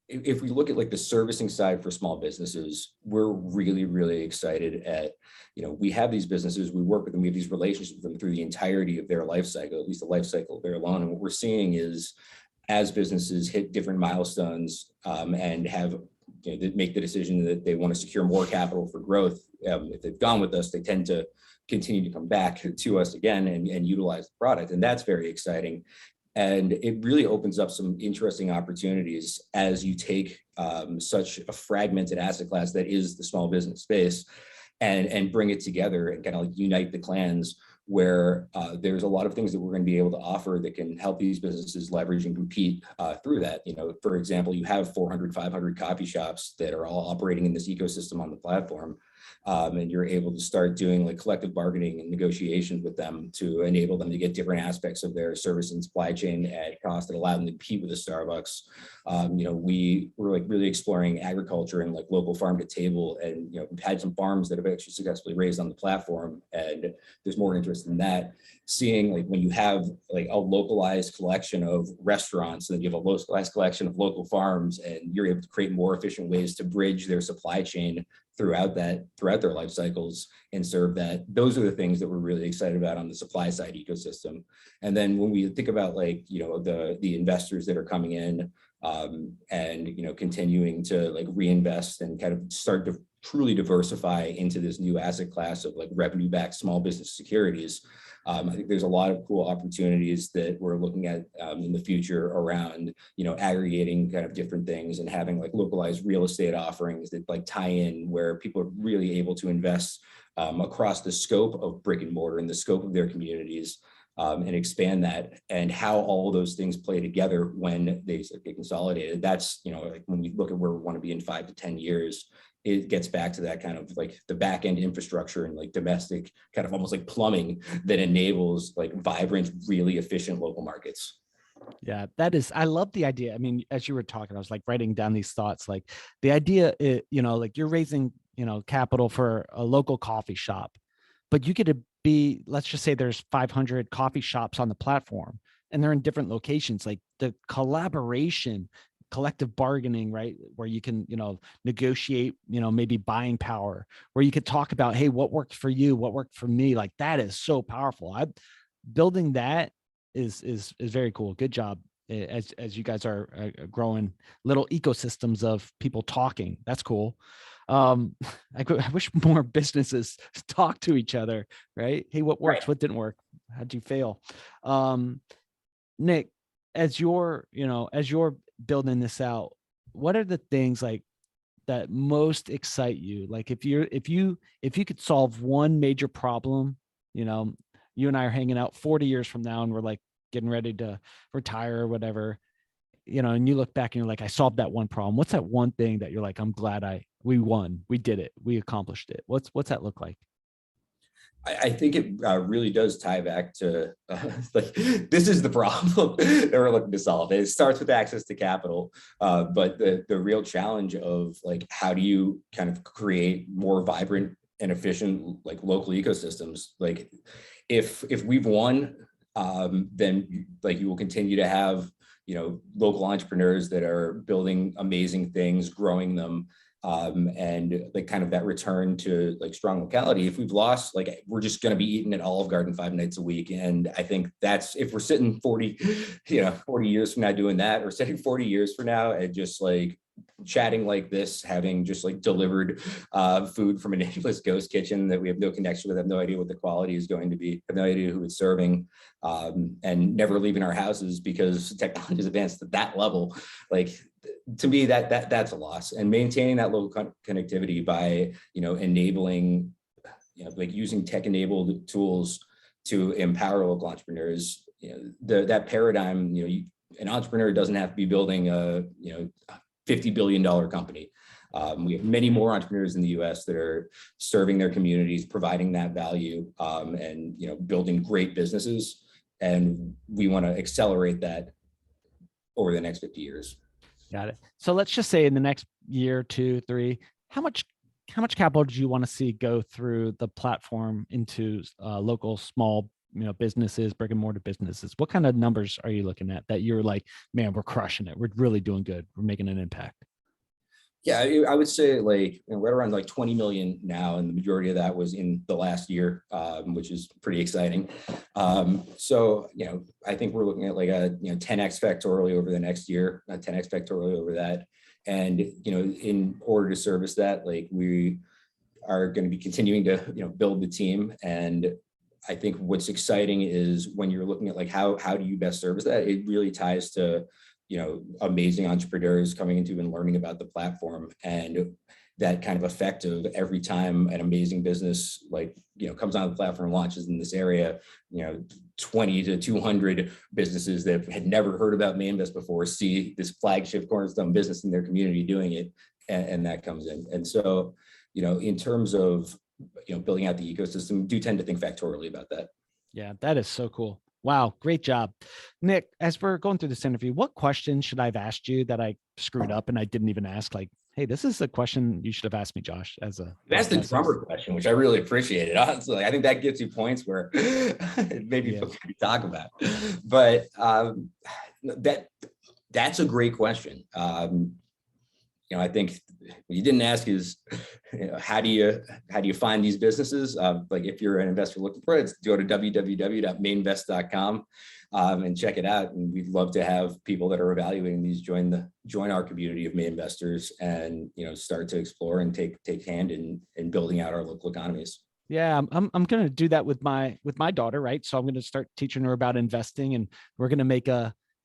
if we look at like the servicing side for small businesses, we're really, really excited at, we have these businesses, we work with them, we have these relationships with them through the entirety of their life cycle, at least the life cycle of their loan. And what we're seeing is as businesses hit different milestones and have make the decision that they want to secure more capital for growth. If they've gone with us, they tend to continue to come back to us again and utilize the product. And that's very exciting. And it really opens up some interesting opportunities as you take such a fragmented asset class that is the small business space and bring it together and kind of like unite the clans where there's a lot of things that we're going to be able to offer that can help these businesses leverage and compete through that. For example, you have 400, 500 coffee shops that are all operating in this ecosystem on the platform. And you're able to start doing like collective bargaining and negotiations with them to enable them to get different aspects of their service and supply chain at cost that allow them to compete with a Starbucks. We're like really exploring agriculture and like local farm to table, and we've had some farms that have actually successfully raised on the platform, and there's more interest in that. Seeing like when you have like a localized collection of restaurants and then you have a localized collection of local farms, and you're able to create more efficient ways to bridge their supply chain throughout their life cycles and serve that. Those are the things that we're really excited about on the supply side ecosystem. And then when we think about like, the investors that are coming in and, continuing to like reinvest and kind of start to truly diversify into this new asset class of like revenue-backed small business securities. I think there's a lot of cool opportunities that we're looking at in the future around, aggregating kind of different things and having like localized real estate offerings that like tie in where people are really able to invest across the scope of brick and mortar and the scope of their communities and expand that, and how all of those things play together when they get consolidated. That's, like when we look at where we want to be in 5 to 10 years, it gets back to that kind of like the back end infrastructure and like domestic kind of almost like plumbing that enables like vibrant, really efficient local markets. Yeah, I love the idea. I mean, as you were talking, I was like writing down these thoughts, like the idea, like you're raising, capital for a local coffee shop, but you get to be, let's just say there's 500 coffee shops on the platform and they're in different locations, like the collaboration, collective bargaining, right? Where you can, negotiate, maybe buying power, where you could talk about, hey, what worked for you? What worked for me? Like that is so powerful. Building that is very cool. Good job. As you guys are growing little ecosystems of people talking. That's cool. I wish more businesses talk to each other, right? Hey, what works? Right. What didn't work? How'd you fail? Nick, as you're building this out, what are the things like that most excite you? Like if you could solve one major problem, you and I are hanging out 40 years from now and we're like getting ready to retire or whatever, and you look back and you're like, I solved that one problem. What's that one thing that you're like, I'm glad we won, we did it, we accomplished it? What's that look like? I think it really does tie back to like this is the problem that we're looking to solve. It starts with access to capital, but the real challenge of like how do you kind of create more vibrant and efficient like local ecosystems? Like if we've won, then like you will continue to have local entrepreneurs that are building amazing things, growing them, and like kind of that return to like strong locality. If we've lost, like we're just going to be eating at Olive Garden 5 nights a week. And I think that's, if we're sitting 40 years from now doing that, or sitting 40 years from now and just like chatting like this, having just like delivered food from a nameless ghost kitchen that we have no connection with, have no idea what the quality is going to be, have no idea who it's serving, and never leaving our houses because technology has advanced at that level. Like, to me, that's a loss. And maintaining that local connectivity by enabling, like using tech-enabled tools to empower local entrepreneurs. That paradigm. An entrepreneur doesn't have to be building a $50 billion company. We have many more entrepreneurs in the U.S. that are serving their communities, providing that value, and building great businesses. And we want to accelerate that over the next 50 years. Got it. So let's just say in the next year, 2, 3, how much capital do you want to see go through the platform into local small businesses, brick and mortar businesses? What kind of numbers are you looking at that you're like, man, we're crushing it, we're really doing good, we're making an impact? Yeah, I would say like right around like 20 million now, and the majority of that was in the last year, which is pretty exciting. So I think we're looking at like a 10x factorially over the next year, 10x factorially over that, and in order to service that, like we are going to be continuing to build the team. And I think what's exciting is when you're looking at like how do you best service that, it really ties to amazing entrepreneurs coming into and learning about the platform, and that kind of effect of every time an amazing business like comes on the platform, launches in this area, 20 to 200 businesses that had never heard about Mainvest before see this flagship cornerstone business in their community doing it, and that comes in. And so in terms of building out the ecosystem, do tend to think factorially about that. Yeah, that is so cool. Wow, great job. Nick, as we're going through this interview, what question should I have asked you that I screwed up and I didn't even ask? Like, hey, this is a question you should have asked me, Josh, as a— That's the drummer question, which I really appreciated. Honestly, I think that gives you points where maybe people can talk about. But that's a great question. I think what you didn't ask is, how do you find these businesses? Like if you're an investor looking for it, go to www.mainvest.com and check it out. And we'd love to have people that are evaluating these join our community of Main investors, and start to explore and take hand in building out our local economies. Yeah, I'm going to do that with my daughter, right? So I'm going to start teaching her about investing, and we're going to make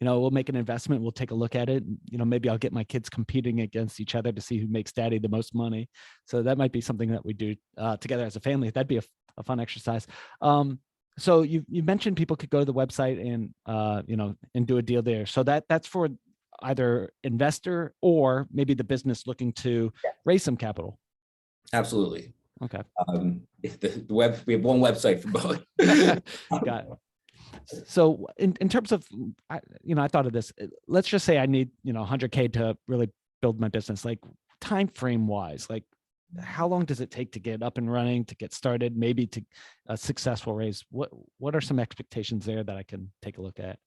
we'll make an investment. We'll take a look at it. Maybe I'll get my kids competing against each other to see who makes daddy the most money. So that might be something that we do together as a family. That'd be a fun exercise. So you mentioned people could go to the website and and do a deal there. So that's for either investor or maybe the business looking to raise some capital. Absolutely. Okay. We have one website for both. Got it. So in terms of, I thought of this, let's just say I need, 100K to really build my business, like time frame wise, like how long does it take to get up and running, to get started, maybe to a successful raise? What are some expectations there that I can take a look at?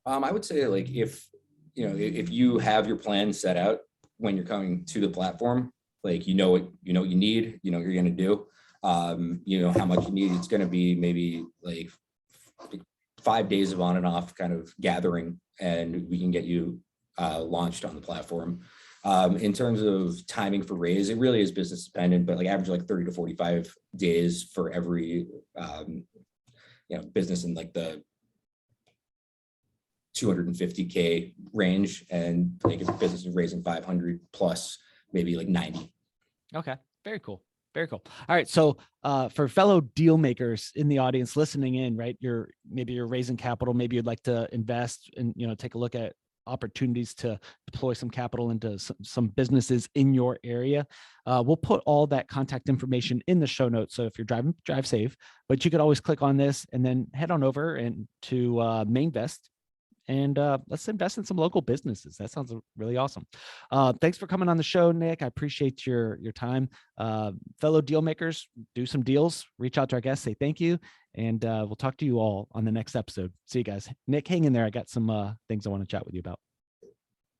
I would say like if you have your plan set out when you're coming to the platform, like what you need, what you're going to do, how much you need, it's going to be maybe like 5 days of on and off kind of gathering, and we can get you launched on the platform. In terms of timing for raise, it really is business dependent, but like average like 30 to 45 days for every business in like the 250K range, and like if a business is raising 500 plus, maybe like 90. Okay, very cool. Very cool. All right. So for fellow deal makers in the audience listening in, right, maybe you're raising capital, maybe you'd like to invest and, take a look at opportunities to deploy some capital into some businesses in your area. We'll put all that contact information in the show notes. So if you're driving, drive safe, but you could always click on this and then head on over and to Mainvest, and let's invest in some local businesses. That sounds really awesome. Thanks for coming on the show, Nick. I appreciate your time. Fellow deal makers, do some deals, reach out to our guests, say thank you, and we'll talk to you all on the next episode. See you guys. Nick, hang in there. I got some things I want to chat with you about.